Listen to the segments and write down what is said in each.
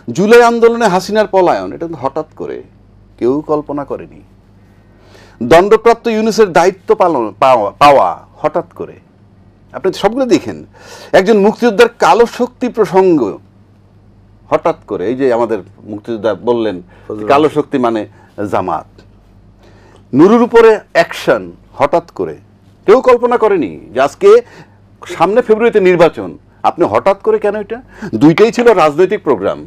জুলাই আন্দোলনে হাসিনার পলায়ন, এটা কিন্তু হঠাৎ করে, কেউ কল্পনা করেনি। দণ্ডপ্রাপ্ত ইউনূসের দায়িত্ব পাওয়া হঠাৎ করে, আপনি সবগুলো দেখেন। একজন মুক্তিযোদ্ধার কালো শক্তি প্রসঙ্গ হঠাৎ করে, এই যে আমাদের মুক্তিযোদ্ধা বললেন কালো শক্তি মানে জামাত। নুরুর উপরে অ্যাকশন হঠাৎ করে, কেউ কল্পনা করেনি যে আজকে সামনে ফেব্রুয়ারিতে নির্বাচন, আপনি হঠাৎ করে কেন? এটা দুইটাই ছিল রাজনৈতিক প্রোগ্রাম,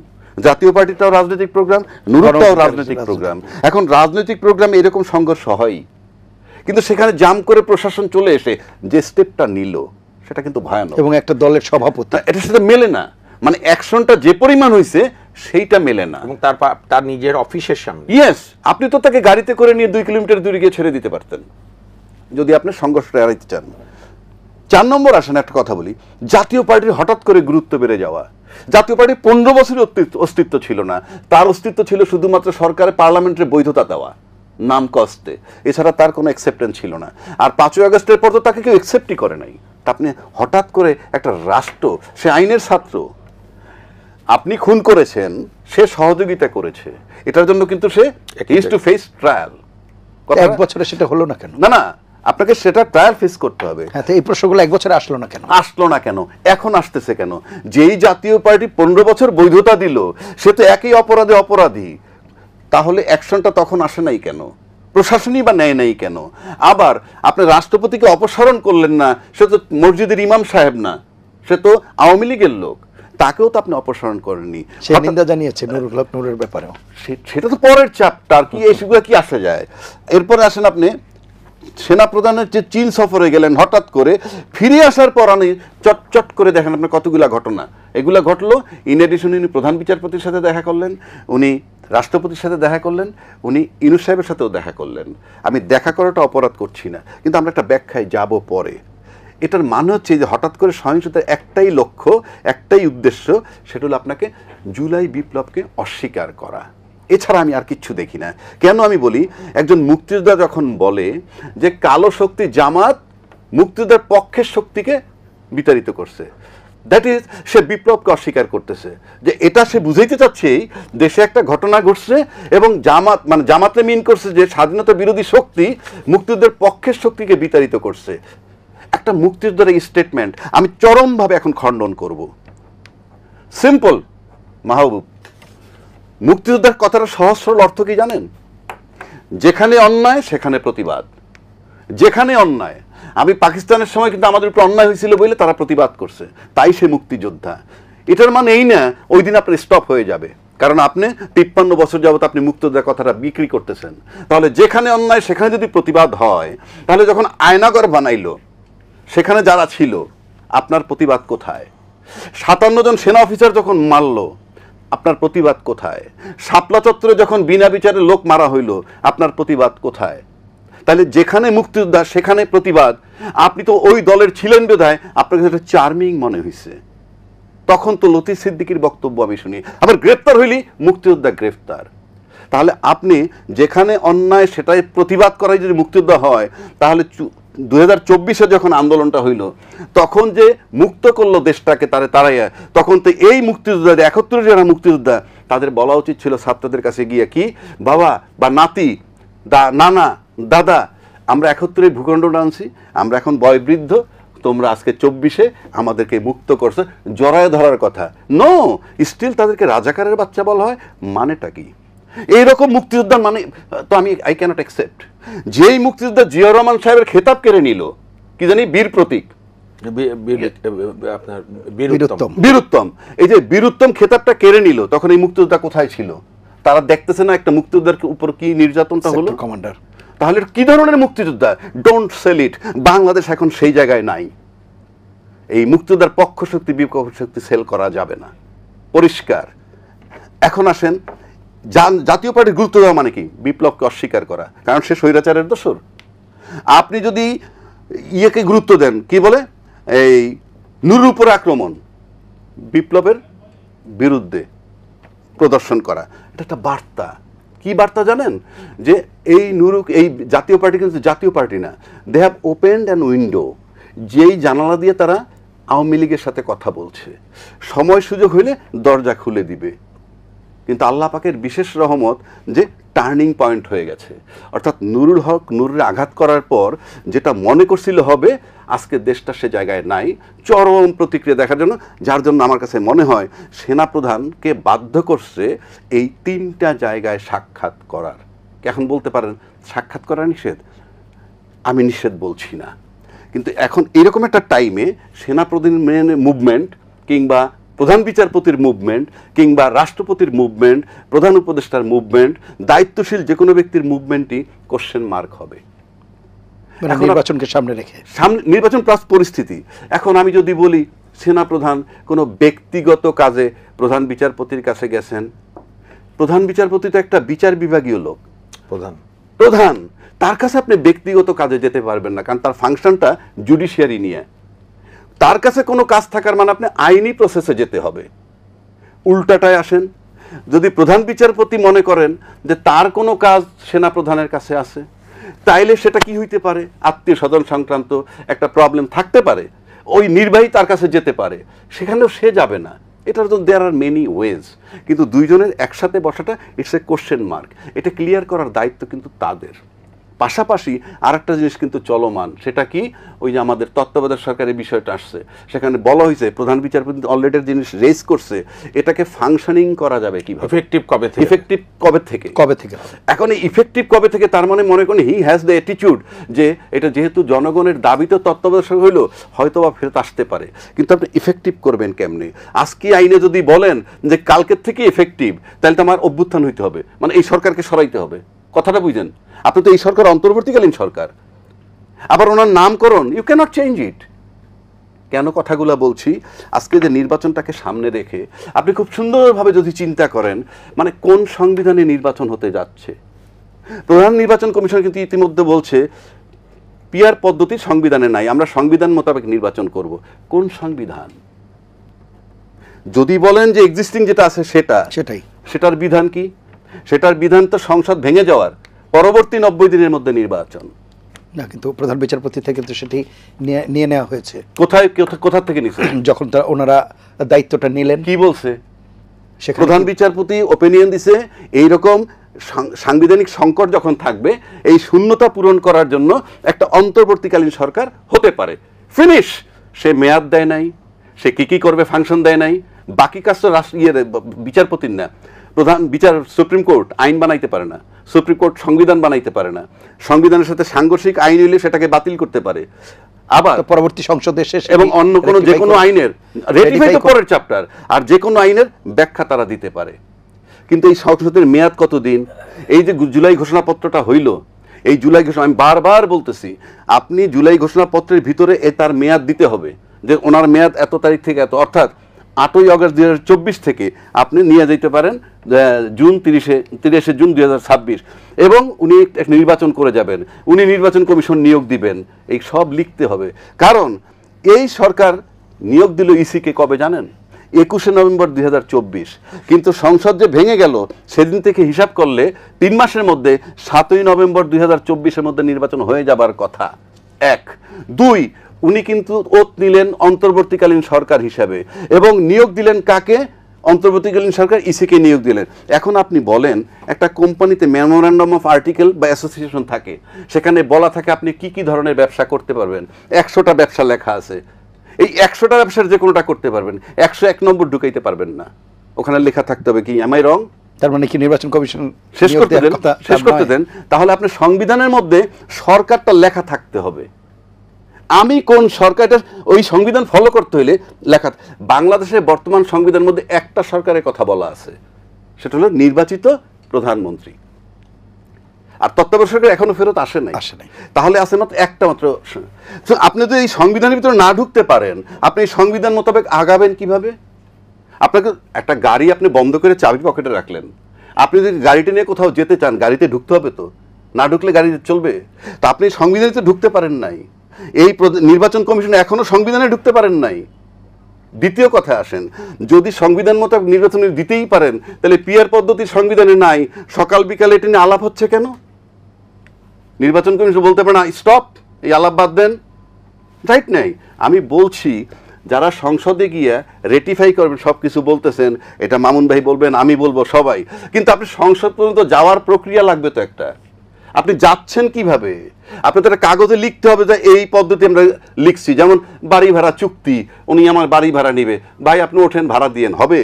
জাতীয় পার্টিটাও রাজনৈতিক প্রোগ্রাম, নুরুরটাও রাজনৈতিক প্রোগ্রাম। এখন রাজনৈতিক প্রোগ্রামে এরকম সংঘর্ষ হয়, কিন্তু সেখানে জাম করে প্রশাসন চলে এসে যে স্টেপটা নিল সেটা কিন্তু ভয়ানক। এবং একটা দলের সভাপতি, এটার সাথে মেলে না, মানে অ্যাকশনটা যে পরিমাণ হয়েছে সেইটা মেলে না। এবং তার নিজের অফিসের সামনে। ইয়েস, আপনি তো তাকে গাড়িতে করে নিয়ে 2 কিলোমিটার দূরে গিয়ে ছেড়ে দিতে পারতেন যদি আপনি সংঘর্ষটা এড়াইতে চান। 4 নম্বর আসেন, একটা কথা বলি, জাতীয় পার্টির হঠাৎ করে গুরুত্ব বেড়ে যাওয়া। জাতীয় পার্টির 15 বছরের অস্তিত্ব ছিল না, তার অস্তিত্ব ছিল শুধুমাত্র সরকারের পার্লামেন্টের বৈধতা দেওয়া নাম কস্তে, এছাড়া তার কোনো অ্যাকসেপ্টেন্স ছিল না। আর 5ই আগস্টের পর তো তাকে কেউ অ্যাকসেপ্টই করে নাই। তা আপনি হঠাৎ করে একটা রাষ্ট্র, সে আইনের ছাত্র, আপনি খুন করেছেন, সে সহযোগিতা করেছে, এটার জন্য কিন্তু সে ইজ টু ফেস ট্রায়াল। 1 বছরে সেটা হলো না কেন? না, আপনাকে সেটা ট্রায়াল ফেস করতে হবে। হ্যাঁ, তো এই প্রশ্নগুলো 1 বছরে আসলো না কেন? এখন আসতেছে কেন? যেই জাতীয় পার্টি 15 বছর বৈধতা দিল, সে তো একই অপরাধে অপরাধী, তাহলে অ্যাকশনটা তখন আসে নাই কেন? প্রশাসনই বা নেয় নাই কেন? আবার আপনি রাষ্ট্রপতিকে অপসারণ করলেন না, সে তো মসজিদের ইমাম সাহেব না, সে তো আওয়ামী লীগের লোক, তাকেও তো আপনি অপসারণ করেননি। সে নিন্দা জানিয়েছে নুরের ব্যাপারেও। সেটা তো পরের চ্যাপ্টার, কি এইসবগুলো কি আসা যায়? এরপরে আসেন, আপনি সেনাপ্রধানের যে চীন সফরে গেলেন, হঠাৎ করে ফিরে আসার পর আমি চট করে দেখেন আপনার কতগুলা ঘটনা এগুলা ঘটলো। ইন এডিশন উনি প্রধান বিচারপতির সাথে দেখা করলেন, উনি রাষ্ট্রপতির সাথে দেখা করলেন, উনি ইউনূস সাহেবের সাথেও দেখা করলেন। আমি দেখা করাটা অপরাধ করছি না, কিন্তু আমরা একটা ব্যাখ্যায় যাব পরে। এটার মানে হচ্ছে যে হঠাৎ করে সহিংসতার একটাই লক্ষ্য, একটাই উদ্দেশ্য, সেটা হলো আপনাকে জুলাই বিপ্লবকে অস্বীকার করা। এছাড়া আমি আর কিচ্ছু দেখি না। কেন আমি বলি, একজন মুক্তিযোদ্ধা যখন বলে যে কালো শক্তি জামাত মুক্তিযোদ্ধার পক্ষের শক্তিকে বিতাড়িত করছে, দ্যাট ইজ সে বিপ্লবকে অস্বীকার করতেছে। যে এটা সে বুঝাইতে চাচ্ছে দেশে একটা ঘটনা ঘটছে এবং জামাত মানে জামাতে মিন করছে যে স্বাধীনতা বিরোধী শক্তি মুক্তিযোদ্ধার পক্ষের শক্তিকে বিতাড়িত করছে। একটা মুক্তিযোদ্ধার এই স্টেটমেন্ট আমি চরমভাবে এখন খণ্ডন করব। সিম্পল মাহবুব, মুক্তিযোদ্ধার কথাটা সহজ সরল অর্থ কি জানেন? যেখানে অন্যায় সেখানে প্রতিবাদ। যেখানে অন্যায়, আমি পাকিস্তানের সময় কিন্তু আমাদের উপর অন্যায় হয়েছিল বলে তারা প্রতিবাদ করছে, তাই সে মুক্তিযোদ্ধা। এটার মানে এই না ওই দিন আপনার স্টপ হয়ে যাবে, কারণ আপনি 53 বছর যাবত আপনি মুক্তিযোদ্ধার কথাটা বিক্রি করতেছেন। তাহলে যেখানে অন্যায় সেখানে যদি প্রতিবাদ হয়, তাহলে যখন আয়নাগর বানাইলো সেখানে যারা ছিল, আপনার প্রতিবাদ কোথায়? 57 জন সেনা অফিসার যখন মারল, আপনার প্রতিবাদ কোথায়? শাপলা চত্বরে যখন বিনা বিচারে লোক মারা হইল, আপনার প্রতিবাদ কোথায়? তাহলে যেখানে মুক্তিযোদ্ধা সেখানে প্রতিবাদ। আপনি তো ওই দলের ছিলেন বিধায় আপনার কাছে চার্মিং মনে হয়েছে। তখন তো লতিফ সিদ্দিকীর বক্তব্য আমি শুনি, আবার গ্রেফতার হইলি মুক্তিযোদ্ধা গ্রেফতার। তাহলে আপনি যেখানে অন্যায় সেটাই প্রতিবাদ করাই যদি মুক্তিযোদ্ধা হয়, তাহলে 2024-এ যখন আন্দোলনটা হইল, তখন যে মুক্ত করলো দেশটাকে তারাইয়া, তখন তো এই মুক্তিযোদ্ধা 71 যারা মুক্তিযোদ্ধা, তাদের বলা উচিত ছিল ছাত্রদের কাছে গিয়ে, কি বাবা বা নাতি, নানা, দাদা, আমরা 71-এ ভূখণ্ডটা আনছি, আমরা এখন বয়বৃদ্ধ, তোমরা আজকে 24-এ আমাদেরকে মুক্ত করছো, জড়ায় ধরার কথা। নো, স্টিল তাদেরকে রাজাকারের বাচ্চা বলা হয়, মানেটা কি? এইরকম মুক্তিযোদ্ধা মানে তো আই ক্যানট অ্যাকসেপ্ট। যেই মুক্তিযোদ্ধা জিয়া রহমান সাহেবের খেতাব কেড়ে নিল, কি জানি বীর প্রতীক, আপনার বীরুত্তম, এই যে বীরুত্তম খেতাবটা কেড়ে নিল, তখন এই মুক্তিযোদ্ধা কোথায় ছিল? তারা দেখতেছে না একটা মুক্তিযোদ্ধার উপর কি নির্যাতনটা হলো? কমান্ডার। তাহলে কি ধরনের মুক্তিযোদ্ধা? ডোন্ট সেল ইট। বাংলাদেশ এখন সেই জায়গায় নাই। এই মুক্তিযোদ্ধার পক্ষ শক্তি বিপক্ষ শক্তি সেল করা যাবে না, পরিষ্কার। এখন আসেন, জাতীয় পার্টির গুরুত্ব দেওয়া মানে কি? বিপ্লবকে অস্বীকার করা, কারণ সে স্বৈরাচারের দোসর। আপনি যদি ইয়েকে গুরুত্ব দেন, কি বলে, এই নুরুর উপর আক্রমণ, বিপ্লবের বিরুদ্ধে প্রদর্শন করা, এটা একটা বার্তা। কি বার্তা জানেন? যে এই এই জাতীয় পার্টি কিন্তু জাতীয় পার্টি না, they have opened an window, যেই জানালা দিয়ে তারা আওয়ামী লীগের সাথে কথা বলছে, সময় সুযোগ হইলে দরজা খুলে দিবে। কিন্তু আল্লাহ পাকের বিশেষ রহমত যে টার্নিং পয়েন্ট হয়ে গেছে, অর্থাৎ নুরুল হক নূরের আঘাত করার পর যেটা মনে করছিল হবে, আজকে দেশটা সে জায়গায় নাই, চরম প্রতিক্রিয়া দেখার জন্য, যার জন্য আমার কাছে মনে হয় সেনাপ্রধানকে বাধ্য করছে এই 3টা জায়গায় সাক্ষাৎ করার। এখন বলতে পারেন সাক্ষাৎ করা নিষেধ, আমি নিষেধ বলছি না, কিন্তু এখন এরকম একটা টাইমে সেনাপ্রধানের মুভমেন্ট কিংবা প্রধান বিচারপতির মুভমেন্ট কিংবা রাষ্ট্রপতির মুভমেন্ট, প্রধান উপদেষ্টার মুভমেন্ট, দায়িত্বশীল যে কোনো ব্যক্তির মুভমেন্টই কোশ্চেন মার্ক হবে মানে এখন নির্বাচনকে সামনে রেখে। সামনে নির্বাচন প্লাস পরিস্থিতি। এখন আমি যদি বলি সেনাপ্রধান কোনো ব্যক্তিগত কাজে প্রধান বিচারপতির কাছে গেছেন, প্রধান বিচারপতি তো একটা বিচার বিভাগীয় লোক, প্রধান, তার কাছে আপনি ব্যক্তিগত কাজে যেতে পারবেন না, কারণ তার ফাংশনটা জুডিশিয়ারি নিয়ে। তার কাছে কোনো কাজ থাকার মানে আপনি আইনি প্রসেসে যেতে হবে। উল্টাটায় আসেন, যদি প্রধান বিচারপতি মনে করেন যে তার কোনো কাজ সেনা প্রধানের কাছে আছে, তাইলে সেটা কি হইতে পারে, আত্মীয় স্বজন সংক্রান্ত একটা প্রবলেম থাকতে পারে, ওই নির্বাহী তার কাছে যেতে পারে, সেখানেও সে যাবে না। এটার জন্য দেয়ার আর মেনি ওয়েজ, কিন্তু দুইজনের একসাথে বসাটা ইটস এ কোশ্চেন মার্ক। এটা ক্লিয়ার করার দায়িত্ব কিন্তু তাদের। পাশাপাশি আরেকটা জিনিস কিন্তু চলমান, সেটা কি, ওই যে আমাদের তত্ত্বাবধায়ক সরকারের বিষয়টা আসছে, সেখানে বলা হয়েছে প্রধান বিচারপতি অলরেডি জিনিস রেজ করছে, এটাকে ফাংশনিং করা যাবে কিভাবে, ইফেক্টিভ কবে থেকে, ইফেক্টিভ কবে থেকে হবে। এখন এই ইফেক্টিভ কবে থেকে, তার মানে মনে করেন হি হ্যাজ দ্য অ্যাটিটিউড যে এটা যেহেতু জনগণের দাবিতে তত্ত্বাবধায়ক সরকার হইলো, হয়তো বা ফেরত আসতে পারে, কিন্তু আপনি ইফেক্টিভ করবেন কেমনে? আজকে আইনে যদি বলেন যে কালকের থেকে ইফেক্টিভ, তাহলে তো আমার অভ্যুত্থান হইতে হবে, মানে এই সরকারকে সরাইতে হবে। কথাটা বুঝেন? আপনি তো এই সরকার অন্তর্বর্তীকালীন সরকার, আবার ওনার নামকরণ, ইউ ক্যানট চেঞ্জ ইট। কেন কথাগুলো বলছি? আজকে যে নির্বাচনটাকে সামনে রেখে আপনি খুব সুন্দরভাবে যদি চিন্তা করেন, মানে কোন সংবিধানে নির্বাচন হতে যাচ্ছে। প্রধান নির্বাচন কমিশন কিন্তু ইতিমধ্যে বলছে পিআর পদ্ধতি সংবিধানে নাই, আমরা সংবিধান মোতাবেক নির্বাচন করব। কোন সংবিধান? যদি বলেন যে এক্সিস্টিং যেটা আছে সেটার বিধান কি? সেটার বিধান তো সংসদ ভেঙে যাওয়ার পরবর্তী 90 দিনের মধ্যে নির্বাচন না, কিন্তু প্রধান বিচারপতি থেকে তো সেটি নিয়ে নেওয়া হয়েছে। কোথা থেকে নিছে? যখন ওনারা দায়িত্বটা নিলেন, কি বলছে প্রধান বিচারপতি? ওপিনিয়ন দিছে এইরকম সাংবিধানিক সংকট যখন থাকবে, এই শূন্যতা পূরণ করার জন্য একটা অন্তর্বর্তীকালীন সরকার হতে পারে। ফিনিশ। সে মেয়াদ দেয় নাই, সে কি করবে ফাংশন দেয় নাই, বাকি কাজ তো বিচারপতির না। প্রধান বিচার সুপ্রিম কোর্ট আইন বানাইতে পারে না, সুপ্রিম কোর্ট সংবিধান বানাইতে পারে না, সংবিধানের সাথে সাংঘর্ষিক আইন হইলে সেটাকে বাতিল করতে পারে, আবার পরবর্তী সংসদে এসে এবং অন্য কোনো যে কোনো আইনের রেটিফাই তো পরের চ্যাপ্টার, আর যে কোনো আইনের ব্যাখ্যা তারা দিতে পারে। কিন্তু এই সংসদের মেয়াদ কতদিন? এই যে জুলাই ঘোষণাপত্রটা হইল, এই জুলাই ঘোষণা, আমি বারবার বলতেছি, আপনি জুলাই ঘোষণাপত্রের ভিতরে তার মেয়াদ দিতে হবে, যে ওনার মেয়াদ এত তারিখ থেকে এত, অর্থাৎ 8ই আগস্ট 2024 থেকে আপনি নিয়ে যেতে পারেন জুন 30 জুন 2026, এবং উনি নির্বাচন করে যাবেন, উনি নির্বাচন কমিশন নিয়োগ দিবেন, এই সব লিখতে হবে। কারণ এই সরকার নিয়োগ দিল ইসিকে কবে জানেন? 21 নভেম্বর 2024, কিন্তু সংসদ যে ভেঙে গেল সেদিন থেকে হিসাব করলে 3 মাসের মধ্যে 7ই নভেম্বর 2024-এর মধ্যে নির্বাচন হয়ে যাবার কথা। 1, 2, উনি কিন্তু ওত নিলেন অন্তর্বর্তীকালীন সরকার হিসাবে, এবং নিয়োগ দিলেন কাকে? অন্তর্বর্তীকালীন সরকার ইসিকে নিয়োগ দিলেন। এখন আপনি বলেন, একটা কোম্পানিতে মেমোরান্ডাম অফ আর্টিকেল বা অ্যাসোসিয়েশন থাকে, সেখানে বলা থাকে আপনি কি কি ধরনের ব্যবসা করতে পারবেন, 100টা ব্যবসা লেখা আছে, এই 100টা ব্যবসার যে কোনোটা করতে পারবেন, 101 নম্বর ঢুকাইতে পারবেন না, ওখানে লেখা থাকতে হবে কি, এম আই রং? তার মানে কি নির্বাচন কমিশন শেষ করতে দেন, তাহলে আপনি সংবিধানের মধ্যে সরকারটা লেখা থাকতে হবে। আমি কোন সরকারটা, ওই সংবিধান ফলো করতে হইলে লেখা। বাংলাদেশের বর্তমান সংবিধানের মধ্যে একটা সরকারের কথা বলা আছে, সেটা হলো নির্বাচিত প্রধানমন্ত্রী, আর তত্ত্বাবধায়ক সরকার এখনো ফেরত আসে নাই। তাহলে আছে মাত্র একটা মাত্র। আপনি যদি এই সংবিধানের ভিতরে না ঢুকতে পারেন, আপনি এই সংবিধান মোতাবেক আগাবেন কিভাবে? আপনাকে একটা গাড়ি আপনি বন্ধ করে চাবি পকেটে রাখলেন, আপনি যদি গাড়িটা নিয়ে কোথাও যেতে চান, গাড়িতে ঢুকতে হবে তো, না ঢুকলে গাড়ি চলবে? তো আপনি সংবিধানে ঢুকতে পারেন নাই, এই নির্বাচন কমিশনে এখনো সংবিধানে ঢুকতে পারেন নাই। দ্বিতীয় কথা আসেন, যদি সংবিধান মোতাবেক নির্বাচনে দিতেই পারেন, তাহলে পিআর পদ্ধতি সংবিধানে নাই, সকাল বিকালে এটা নিয়ে আলাপ হচ্ছে কেন? নির্বাচন কমিশন বলতে পারে না স্টপ, এই আলাপ বাদ দেন, রাইট নাই? আমি বলছি যারা সংসদে গিয়ে রেটিফাই করবেন সব কিছু বলতেছেন, এটা মামুন ভাই বলবেন, আমি বলবো, সবাই, কিন্তু আপনি সংসদ পর্যন্ত যাওয়ার প্রক্রিয়া লাগবে তো একটা। আপনি যাচ্ছেন কিভাবে? আপনি তো একটা কাগজে লিখতে হবে যে এই পদ্ধতি আমরা লিখছি। যেমন বাড়ি ভাড়া চুক্তি, উনি আমার বাড়ি ভাড়া নিবে, ভাই আপনি ওঠেন ভাড়া দিয়েন, হবে?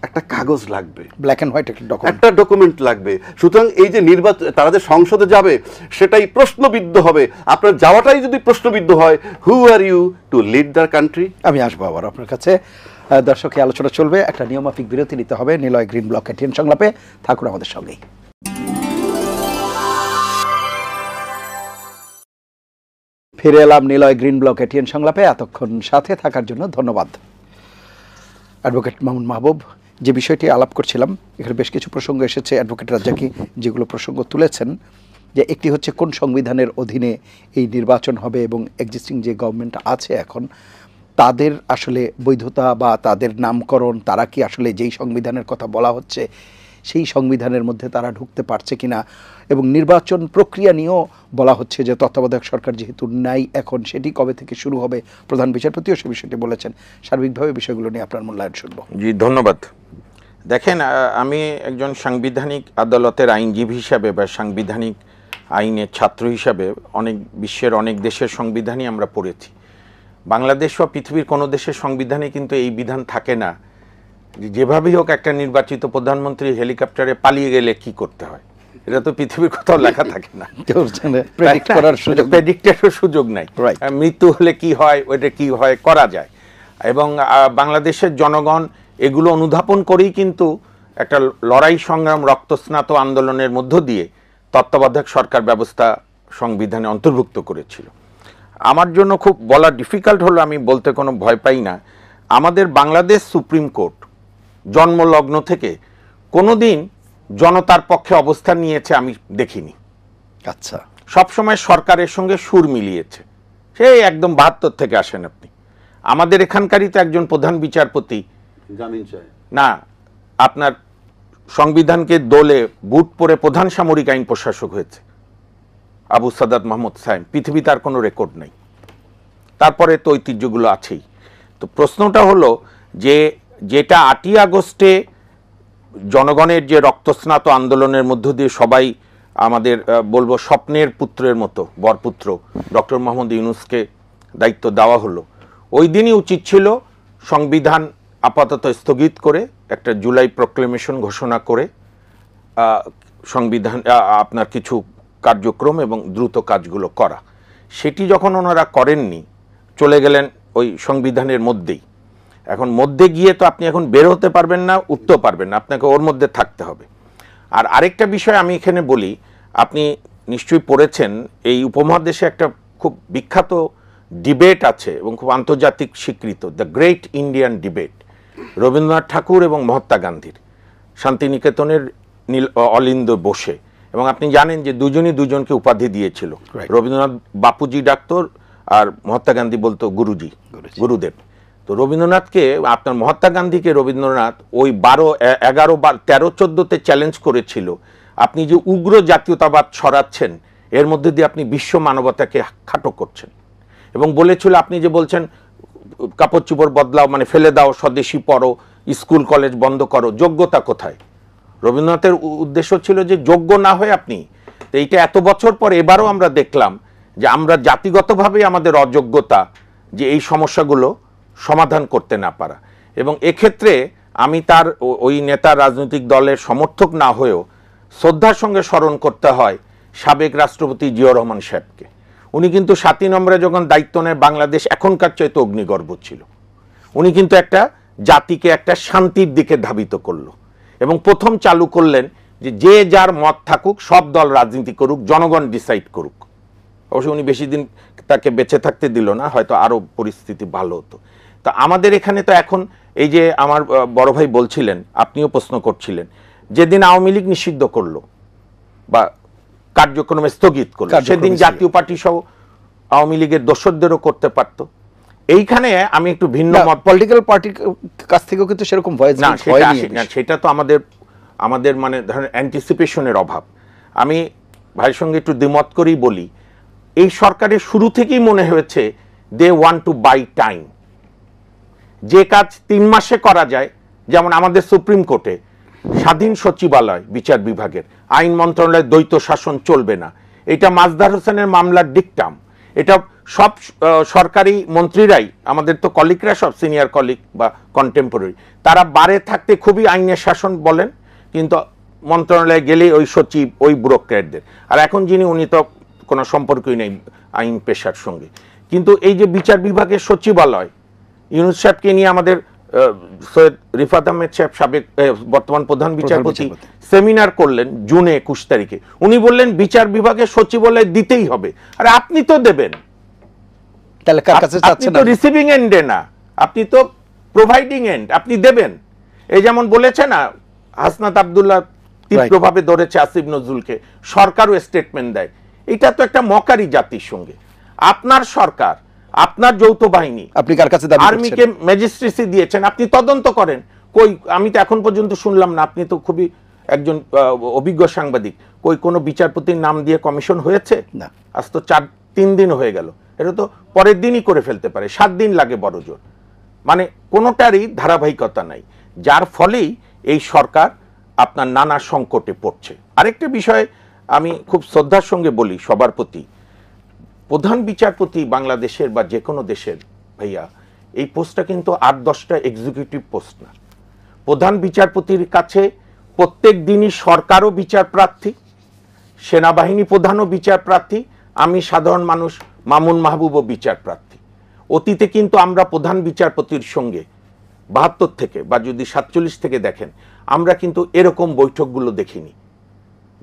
একটা কাগজ লাগবে, ব্ল্যাক অ্যান্ড হোয়াইট একটা ডকুমেন্ট লাগবে। সুতরাং এই যে নির্বাচন, তারা যে সংসদে যাবে সেটাই প্রশ্নবিদ্ধ হবে। আপনার যাওয়াটাই যদি প্রশ্নবিদ্ধ হয়, who are you to lead the country? আমি আসবো আবার আপনার কাছে। দর্শকের আলোচনা চলবে, একটা নিয়মাফিক বিরতি নিতে হবে। নিলয় গ্রিন ব্লক এটিএন সংলাপে থাকুন আমাদের সঙ্গেই। ফিরে এলাম নিলয় গ্রিন ব্লক এটিএন সংলাপে। এতক্ষণ সাথে থাকার জন্য ধন্যবাদ। অ্যাডভোকেট মামুন মাহবুব, যে বিষয়টি আলাপ করছিলাম, এখানে বেশ কিছু প্রসঙ্গ এসেছে অ্যাডভোকেট রাজ্জাকি যেগুলো প্রসঙ্গ তুলেছেন, যে একটি হচ্ছে কোন সংবিধানের অধীনে এই নির্বাচন হবে এবং এক্সিস্টিং যে গভর্নমেন্ট আছে এখন তাদের আসলে বৈধতা বা তাদের নামকরণ, তারা কি আসলে যেই সংবিধানের কথা বলা হচ্ছে সেই সংবিধানের মধ্যে তারা ঢুকতে পারছে কিনা, এবং নির্বাচন প্রক্রিয়া নিয়েও বলা হচ্ছে যে তত্ত্বাবধায়ক সরকার যেহেতু নাই এখন, সেটি কবে থেকে শুরু হবে। প্রধান বিচারপতিও সে বিষয়টি বলেছেন। সার্বিকভাবে বিষয়গুলো নিয়ে আপনার মূল্যায়ন শুনব। জি, ধন্যবাদ। দেখেন, আমি একজন সাংবিধানিক আদালতের আইনজীবী হিসাবে বা সাংবিধানিক আইনের ছাত্র হিসাবে বিশ্বের অনেক দেশের সংবিধানই আমরা পড়েছি। বাংলাদেশ বা পৃথিবীর কোনো দেশের সংবিধানে কিন্তু এই বিধান থাকে না যেভাবেই হোক একটা নির্বাচিত প্রধানমন্ত্রী হেলিকপ্টারে পালিয়ে গেলে কি করতে হয়। এটা তো পৃথিবীর কোথাও লেখা থাকে না, প্রেডিক্টেরও সুযোগ নাই। মৃত্যু হলে কি হয়, ওইটা কি হয় করা যায়। এবং বাংলাদেশের জনগণ এগুলো অনুধাবন করেই কিন্তু একটা লড়াই সংগ্রাম রক্তস্নাত আন্দোলনের মধ্য দিয়ে তত্ত্বাবধায়ক সরকার ব্যবস্থা সংবিধানে অন্তর্ভুক্ত করেছিল। আমার জন্য খুব বলা ডিফিকাল্ট হলো, আমি বলতে কোনো ভয় পাই না, আমাদের বাংলাদেশ সুপ্রিম কোর্ট জন্মলগ্ন থেকে কোনোদিন জনতার পক্ষে অবস্থান নিয়েছে আমি দেখিনি। আচ্ছা, সবসময় সরকারের সঙ্গে সুর মিলিয়েছে। সেই একদম ৭২ থেকে আসেন আপনি, আমাদের এখানকারই তো একজন প্রধান বিচারপতি জামিন চায় না, আপনার সংবিধানকে দোলে বুট পরে প্রধান সামরিক আইন প্রশাসক হয়েছে, আবু সাদাত মাহমুদ সাইম। পৃথিবীতে আর কোনো রেকর্ড নেই। তারপরে তো ঐতিহ্যগুলো আছেই। তো প্রশ্নটা হলো যে যেটা ৮ই আগস্টে জনগণের যে রক্তস্নাত আন্দোলনের মধ্য দিয়ে সবাই আমাদের বলবো স্বপ্নের পুত্রের মতো বরপুত্র ডক্টর মোহাম্মদ ইউনূসকে দায়িত্ব দেওয়া হলো, ওই দিনই উচিত ছিল সংবিধান আপাতত স্থগিত করে একটা জুলাই প্রক্লেমেশন ঘোষণা করে সংবিধান আপনার কিছু কার্যক্রম এবং দ্রুত কাজগুলো করা। সেটি যখন ওনারা করেননি, চলে গেলেন ওই সংবিধানের মধ্যেই। এখন মধ্যে গিয়ে তো আপনি এখন বের হতে পারবেন না, উঠতেও পারবেন না, আপনাকে ওর মধ্যে থাকতে হবে। আর আরেকটা বিষয় আমি এখানে বলি, আপনি নিশ্চয়ই পড়েছেন, এই উপমহাদেশে একটা খুব বিখ্যাত ডিবেট আছে এবং খুব আন্তর্জাতিক স্বীকৃত, the great Indian debate, Rabindranath Thakur এবং মহাত্মা গান্ধীর শান্তিনিকেতনের অলিন্দ বসে। এবং আপনি জানেন যে দুজনই দুজনকে উপাধি দিয়েছিল, রবীন্দ্রনাথ বাপুজি ডাক্তার আর মহাত্মা গান্ধী বলতো গুরুজি, গুরুদেব। তো রবীন্দ্রনাথকে, আপনার মহাত্মা গান্ধীকে রবীন্দ্রনাথ ওই 12, 11, 13, 14-তে চ্যালেঞ্জ করেছিল, আপনি যে উগ্র জাতীয়তাবাদ ছড়াচ্ছেন এর মধ্যে দিয়ে আপনি বিশ্ব মানবতাকে খাটো করছেন। এবং বলেছিল, আপনি যে বলছেন কাপড় চোপড় বদলাও, মানে ফেলে দাও, স্বদেশী পড়ো, স্কুল কলেজ বন্ধ করো, যোগ্যতা কোথায়? রবীন্দ্রনাথের উদ্দেশ্য ছিল যে যোগ্য না হয়ে আপনি, তো এইটা এত বছর পর এবারও আমরা দেখলাম যে আমরা জাতিগতভাবেই আমাদের অযোগ্যতা, যে এই সমস্যাগুলো সমাধান করতে না পারা। এবং এক্ষেত্রে আমি তার ওই নেতা রাজনৈতিক দলের সমর্থক না হয়েও শ্রদ্ধার সঙ্গে স্মরণ করতে হয় সাবেক রাষ্ট্রপতি জিয়াউর রহমান সাহেবকে। উনি কিন্তু 7 নম্বরে যখন দায়িত্ব নেয়, বাংলাদেশ এখনকার চাইতে অগ্নিগর্ভ ছিল। উনি কিন্তু একটা জাতিকে একটা শান্তির দিকে ধাবিত করলো এবং প্রথম চালু করলেন যে যার মত থাকুক, সব দল রাজনীতি করুক, জনগণ ডিসাইড করুক। অবশ্য উনি বেশি দিন তাকে বেঁচে থাকতে দিল না, হয়তো আরও পরিস্থিতি ভালো হতো। তো আমাদের এখানে তো এখন এই যে আমার বড় ভাই বলছিলেন, আপনিও প্রশ্ন করছিলেন, যেদিন আওয়ামী লীগ নিষিদ্ধ করলো বা কার্যক্রমে স্থগিত করলো, সেদিন জাতীয় পার্টি সহ আওয়ামী লীগের দোসরদেরও করতে পারত। এইখানে আমি একটু ভিন্ন মত, পলিটিক্যাল পার্টির কাছ থেকেও কিন্তু সেরকম ভয়েস না, সেটা তো আমাদের মানে ধরেন অ্যান্টিসিপেশনের অভাব। আমি ভাইয়ের সঙ্গে একটু দ্বিমত করেই বলি, এই সরকারের শুরু থেকেই মনে হয়েছে they want to buy time, যে কাজ 3 মাসে করা যায়, যেমন আমাদের সুপ্রিম কোর্টে স্বাধীন সচিবালয় বিচার বিভাগের, আইন মন্ত্রণালয়ের দ্বৈত শাসন চলবে না, এটা মাজদার হোসেনের মামলার ডিকটাম। এটা সব সরকারি মন্ত্রীরাই, আমাদের তো কলিগরা সব সিনিয়র কলিগ বা কন্টেম্পোরারি, তারা বারে থাকতে খুবই আইনের শাসন বলেন, কিন্তু মন্ত্রণালয়ে গেলে ওই সচিব, ওই ব্যুরোক্র্যাটদের। আর এখন যিনি, উনি তো কোনো সম্পর্কই নেই আইন পেশার সঙ্গে। কিন্তু এই যে বিচার বিভাগের সচিবালয়, ইউনূস সাহেবকে নিয়ে আমাদের সৈয়দ রিফাত আহমেদ সাহেব, সাবেক বর্তমান প্রধান বিচারপতি, সেমিনার করলেন জুনে 21 তারিখে। উনি বললেন বিচার বিভাগের সচিবালয় দিতেই হবে। আরে আপনি তো দেবেন, তাহলে কার কাছে আপনি চাচ্ছেন? তো রিসিভিং এন্ডে না, আপনি তো প্রোভাইডিং এন্ড, আপনি দেবেন। এই যেমন বলেছে না, হাসনাত আব্দুল্লাহ তীব্রভাবে ধরেছে আসিফ নজরুলকে, সরকারও স্টেটমেন্ট দেয়। এটা তো একটা মকারি জাতির সঙ্গে। আপনার সরকার, আপনার যৌথ বাহিনী, আপনি কার কাছে দাবি করছেন? আর্মিকে ম্যাজিস্ট্রেসি দিয়েছেন, আপনি তদন্ত করেন। কই, আমি তো এখন পর্যন্ত শুনলাম না। আপনি তো খুবই একজন অভিজ্ঞ সাংবাদিক, কই কোনো বিচারপতির নাম দিয়ে কমিশন হয়েছে? না। আজ তো 3 দিন হয়ে গেল। এটা তো পরের দিনই করে ফেলতে পারে, 7 দিন লাগে বড় জোর। মানে কোনোটারই ধারাবাহিকতা নাই, যার ফলেই এই সরকার আপনার নানা সংকটে পড়ছে। আরেকটা বিষয় আমি খুব শ্রদ্ধার সঙ্গে বলি সবার প্রতি, প্রধান বিচারপতি বাংলাদেশের বা যে কোনো দেশের, ভাইয়া, এই পোস্টটা কিন্তু 8-10টা এক্সিকিউটিভ পোস্ট না। প্রধান বিচারপতির কাছে প্রত্যেক দিনই সরকারও বিচার প্রার্থী, সেনাবাহিনী প্রধানও বিচার প্রার্থী, আমি সাধারণ মানুষ মামুন মাহবুবও বিচার প্রার্থী। অতীতে কিন্তু আমরা প্রধান বিচারপতির সঙ্গে 72 থেকে বা যদি 47 থেকে দেখেন, আমরা কিন্তু এরকম বৈঠকগুলো দেখিনি।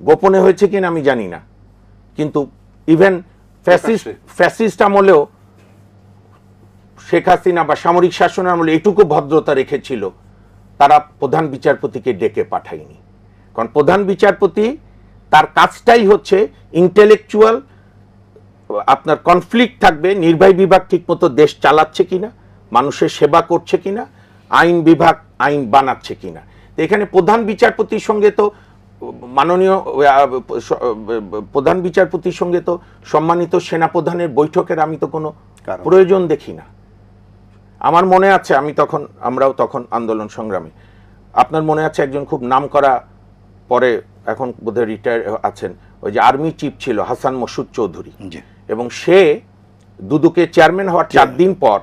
গোপনে হয়েছে কিনা আমি জানি না, কিন্তু ইভেন ফ্যাসিস্ট আমলেও শেখ হাসিনা বা সামরিক শাসন আমলে এটুকু ভদ্রতা রেখেছিল, তারা প্রধান বিচারপতিকে ডেকে পাঠায়নি। কারণ প্রধান বিচারপতি, তার কাজটাই হচ্ছে ইন্টেলেকচুয়াল, আপনার কনফ্লিক্ট থাকবে, নির্বাহী বিভাগ ঠিকমতো দেশ চালাচ্ছে কিনা, মানুষের সেবা করছে কিনা, আইন বিভাগ আইন বানাচ্ছে কিনা। তো এখানে প্রধান বিচারপতির সঙ্গে তো মাননীয় প্রধান বিচারপতির সঙ্গে তো সম্মানিত সেনাপ্রধানের বৈঠকের আমি তো কোনো প্রয়োজন দেখি না। আমার মনে আছে, আমরাও তখন আন্দোলন সংগ্রামে, আপনার মনে আছে একজন খুব নামকরা, পরে এখন বোধহয় রিটায়ার আছেন, ওই যে আর্মি চিফ ছিল হাসান মসুদ চৌধুরী, এবং সে দুদকে চেয়ারম্যান হওয়ার 4 দিন পর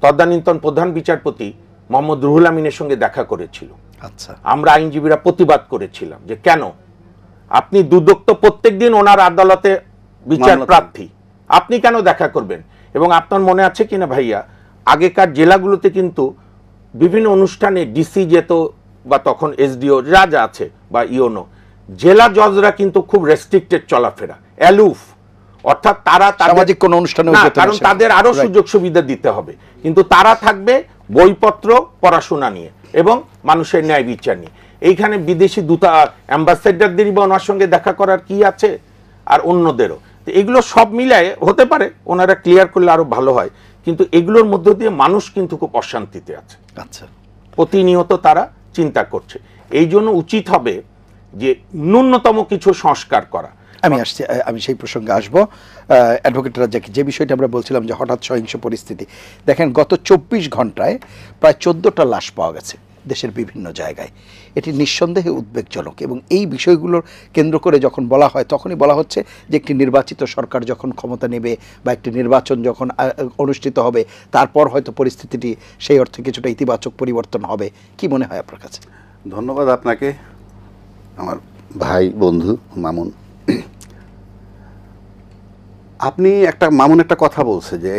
তদানীন্তন প্রধান বিচারপতি মোহাম্মদ রুহুল আমিনের সঙ্গে দেখা করেছিল। আচ্ছা, আমরা আইনজীবীরা প্রতিবাদ করেছিলাম যে কেন আপনি দুদক তো প্রত্যেকদিন ওনার আদালতে বিচার প্রার্থী, আপনি কেন দেখা করবেন? এবং আপনার মনে আছে কিনা ভাইয়া, আগেকার জেলাগুলোতে কিন্তু বিভিন্ন অনুষ্ঠানে ডিসি যেত, বা তখন এসডিও যা যা আছে বা ইওনো, জেলা জজরা কিন্তু খুব রেস্ট্রিক্টেড চলাফেরা, অ্যালুফ, অর্থাৎ তারা সামাজিক কোন অনুষ্ঠানে, কারণ তাদের আরো সুযোগ সুবিধা দিতে হবে, কিন্তু তারা থাকবে বইপত্র পড়াশোনা নিয়ে এবং মানুষের ন্যায় বিচার নিয়ে। এইখানে বিদেশি অ্যাম্বাসেডারদেরই বা ওনার সঙ্গে দেখা করার কি আছে, আর অন্যদেরও। তো এগুলো সব মিলায় হতে পারে ওনারা ক্লিয়ার করলে আরো ভালো হয়, কিন্তু এগুলোর মধ্য দিয়ে মানুষ কিন্তু খুব অশান্তিতে আছে। আচ্ছা, প্রতিনিয়ত তারা চিন্তা করছে। এই জন্য উচিত হবে যে ন্যূনতম কিছু সংস্কার করা। আমি সেই প্রসঙ্গে আসবো। অ্যাডভোকেট রাজ্জাকী, যে বিষয়টা আমরা বলছিলাম যে হঠাৎ সহিংস পরিস্থিতি, দেখেন গত 24 ঘন্টায় প্রায় 14টা লাশ পাওয়া গেছে দেশের বিভিন্ন জায়গায়। এটি নিঃসন্দেহে উদ্বেগজনক, এবং এই বিষয়গুলোর কেন্দ্র করে যখন বলা হয়, তখনই বলা হচ্ছে যে একটি নির্বাচিত সরকার যখন ক্ষমতা নেবে বা একটি নির্বাচন যখন অনুষ্ঠিত হবে, তারপর হয়তো পরিস্থিতিটি সেই অর্থে কিছুটা ইতিবাচক পরিবর্তন হবে। কি মনে হয় আপনার কাছে? ধন্যবাদ আপনাকে, আমার ভাই বন্ধু মামুন। আপনি মামুন একটা কথা বলছে যে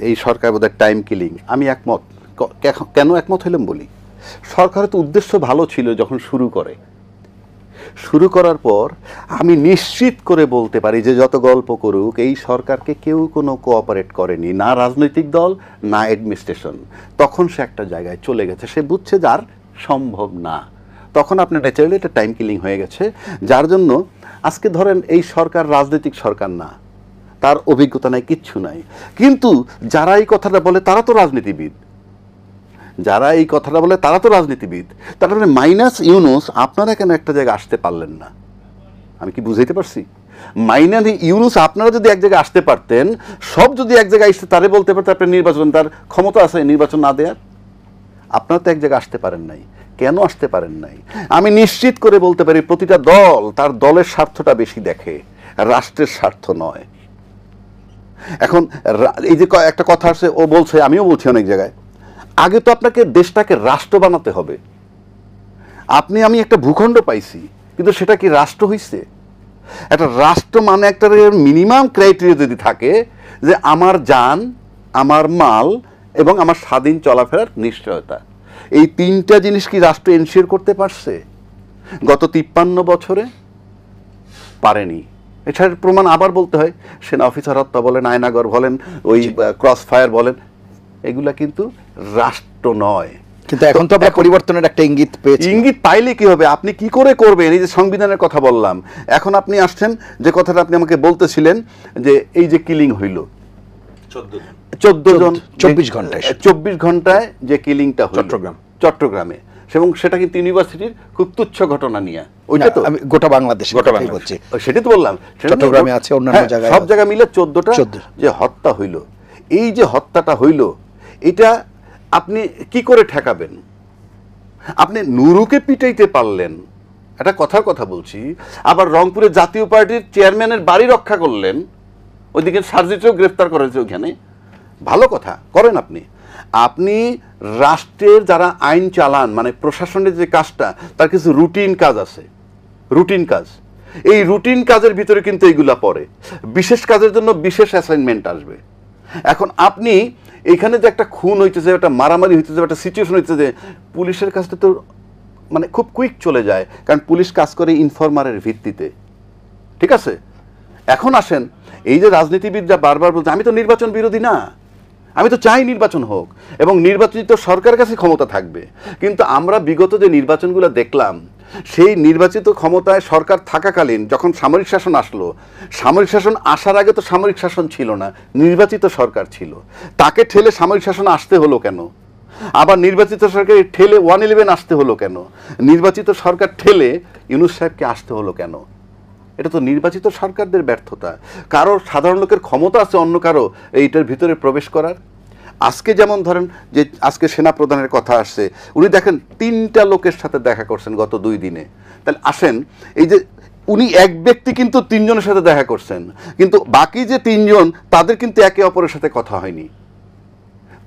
এই সরকার বোধহয় টাইম কিলিং। আমি একমত। কেন একমত হইলাম বলি, সরকারের তো উদ্দেশ্য ভালো ছিল যখন শুরু করার পর আমি নিশ্চিত করে বলতে পারি যে যত গল্প করুক, এই সরকারকে কেউ কোনো কোঅপারেট করেনি, না রাজনৈতিক দল না অ্যাডমিনিস্ট্রেশন। তখন সে একটা জায়গায় চলে গেছে, সে বুঝছে যার সম্ভব না, তখন আপনার ন্যাচারালি একটা টাইম কিলিং হয়ে গেছে। যার জন্য আজকে ধরেন এই সরকার রাজনৈতিক সরকার না, তার অভিজ্ঞতা নাই, কিচ্ছু নাই, কিন্তু যারা এই কথাটা বলে তারা তো রাজনীতিবিদ, তার মানে মাইনাস ইউনূস আপনারা কেন একটা জায়গায় আসতে পারলেন না? আমি কি বুঝাইতে পারছি? মাইনাস ইউনূস আপনারা যদি এক জায়গায় আসতে পারতেন, সব যদি এক জায়গায় আসতে, তারে বলতে পারতেন আপনার নির্বাচন, তার ক্ষমতা আছে নির্বাচন না দেওয়ার। আপনারা তো এক জায়গায় আসতে পারেন নাই, কেন আসতে পারেন নাই? আমি নিশ্চিত করে বলতে পারি প্রতিটা দল তার দলের স্বার্থটা বেশি দেখে, রাষ্ট্রের স্বার্থ নয়। এখন এই যে একটা কথা আছে, ও বলছে, আমিও বলছি অনেক জায়গায়, আগে তো আপনাকে দেশটাকে রাষ্ট্র বানাতে হবে। আমি একটা ভূখণ্ড পাইছি, কিন্তু সেটা কি রাষ্ট্র হইছে? একটা রাষ্ট্র মানে একটা মিনিমাম ক্রাইটেরিয়া যদি থাকে যে আমার জান, আমার মাল এবং আমার স্বাধীন চলাফেরার নিশ্চয়তা, এই তিনটা জিনিস কি রাষ্ট্র এনশিওর করতে পারছে গত 53 বছরে? পারেনি। এছাড়া প্রমাণ আবার বলতে হয়, সেনা অফিসার হত্যা বলেন, আয়নাগর বলেন, ওই ক্রস ফায়ার বলেন, এগুলা কিন্তু রাষ্ট্র নয়। কিন্তু এখন তো আমরা পরিবর্তনের একটা ইঙ্গিত পেয়েছি। ইঙ্গিত পাইলে কি হবে? আপনি কি করে করবেন? এই যে সংবিধানের কথা বললাম, এখন আপনি আসছেন যে কথাটা আপনি আমাকে বলতেছিলেন যে এই যে কিলিং হইল 14 জন 24 ঘন্টায় 24 ঘন্টায় যে কিলিংটা হইল চট্টগ্রামে, এবং সেটা কিন্তু ইউনিভার্সিটির খুব তুচ্ছ ঘটনা নিয়ে, ওইটা তো আমি গোটা বাংলাদেশে বলছি, সেটাই তো বললাম, চট্টগ্রামে আছে, অন্যান্য জায়গায় সব জায়গা মিলে 14টা যে হত্যা হইল, এই যে হত্যাটা হইল, এটা আপনি কি করে ঠেকাবেন? আপনি নুরুকে পিটাইতে পারলেন, একটা কথার কথা বলছি, আবার রংপুরে জাতীয় পার্টির চেয়ারম্যানের বাড়ি রক্ষা করলেন, ওইদিকে সার্জিকেও গ্রেফতার করা হয়েছে ওইখানে, ভালো কথা করেন আপনি। আপনি রাষ্ট্রের যারা আইন চালান, মানে প্রশাসনের যে কাজটা, তার কিছু রুটিন কাজ আছে, রুটিন কাজ। এই রুটিন কাজের ভিতরে কিন্তু এইগুলা পড়ে, বিশেষ কাজের জন্য বিশেষ অ্যাসাইনমেন্ট আসবে। এখন আপনি এখানে যে একটা খুন হইতেছে, একটা মারামারি হইতেছে, একটা সিচুয়েশন হইতেছে, পুলিশের কাছে তো মানে খুব কুইক চলে যায়, কারণ পুলিশ কাজ করে ইনফরমারের ভিত্তিতে, ঠিক আছে? এখন আসেন, এই যে রাজনীতিবিদরা বারবার বলছে আমি তো নির্বাচন বিরোধী না, আমি তো চাই নির্বাচন হোক এবং নির্বাচিত সরকারের কাছে ক্ষমতা থাকবে, কিন্তু আমরা বিগত যে নির্বাচনগুলো দেখলাম, সেই নির্বাচিত ক্ষমতায় সরকার থাকাকালীন যখন সামরিক শাসন আসলো, সামরিক শাসন আসার আগে তো সামরিক শাসন ছিল না, নির্বাচিত সরকার ছিল, তাকে ঠেলে সামরিক শাসন আসতে হলো কেন? আবার নির্বাচিত সরকার ঠেলে 111 আসতে হলো কেন? নির্বাচিত সরকার ঠেলে ইউনূস সাহেবকে আসতে হলো কেন? এটা তো নির্বাচিত সরকারদের ব্যর্থতা। কারো সাধারণ লোকের ক্ষমতা আছে অন্য কারো এইটার ভিতরে প্রবেশ করার। আজকে যেমন ধরেন যে আজকে সেনা প্রধানের কথা আসছে, উনি দেখেন 3টা লোকের সাথে দেখা করছেন গত 2 দিনে। তাহলে আসেন, এই যে উনি এক ব্যক্তি কিন্তু 3 জনের সাথে দেখা করছেন, কিন্তু বাকি যে 3 জন তাদের কিন্তু একে অপরের সাথে কথা হয়নি।